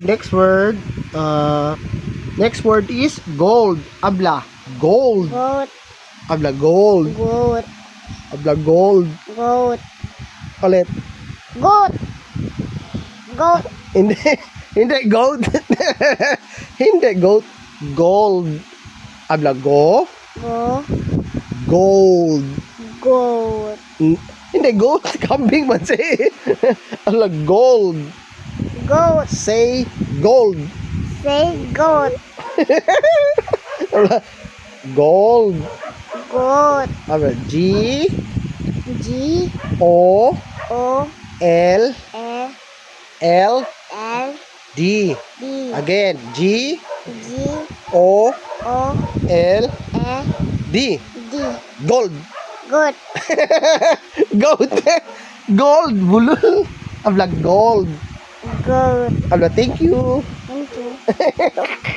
Next word. Uh, Next word is gold. Abla. Gold. Goat, Abla gold. goat, Abla gold. goat, Ulit. goat, goat, Hindi. Hindi. Gold. Hindi. Goat. Gold. Abla go. go, Gold. goat, Hindi. Gold. Kambing man say. Abla gold. goat, Say gold. say goat, Abla gold. goat, Abla G. G, O. O, L. L, L. L, D. D, Again. G. G, O. O, L. L, D. D, Gold. goat, Gold. Gold. Bulol. Abla gold. goat. Abla thank you. Thank you.